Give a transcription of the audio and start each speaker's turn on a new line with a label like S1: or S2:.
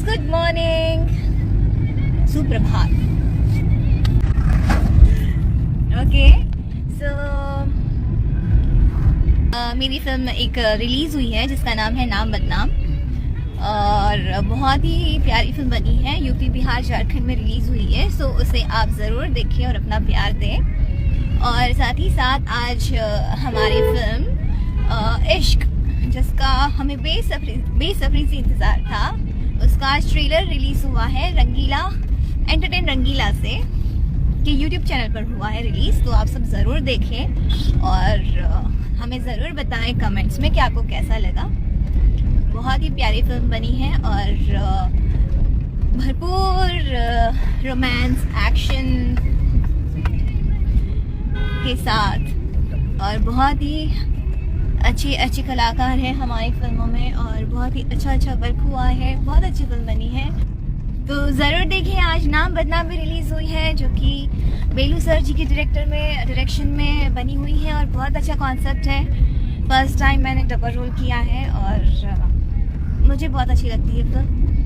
S1: Good morning, सुप्रभात। Okay so मेरी film एक रिलीज हुई है जिसका नाम है नाम बदनाम, और बहुत ही प्यारी फिल्म बनी है। यूपी, बिहार, झारखंड में रिलीज हुई है। सो उसे आप ज़रूर देखें और अपना प्यार दें। और साथ ही साथ आज हमारी फिल्म इश्क, जिसका हमें बेसब्री से इंतज़ार था, उसका आज ट्रेलर रिलीज हुआ है रंगीला एंटरटेन रंगीला से कि यूट्यूब चैनल पर हुआ है रिलीज। तो आप सब ज़रूर देखें और हमें ज़रूर बताएं कमेंट्स में कि आपको कैसा लगा। बहुत ही प्यारी फिल्म बनी है और भरपूर रोमांस एक्शन के साथ, और बहुत ही अच्छे कलाकार हैं हमारी फिल्मों में, और बहुत ही अच्छा वर्क हुआ है। बहुत अच्छी फिल्म बनी है, तो ज़रूर देखें। आज नाम बदनाम भी रिलीज़ हुई है, जो कि बेलू सर जी के डायरेक्शन में बनी हुई है, और बहुत अच्छा कॉन्सेप्ट है। फर्स्ट टाइम मैंने डबल रोल किया है और मुझे बहुत अच्छी लगती है फिल्म।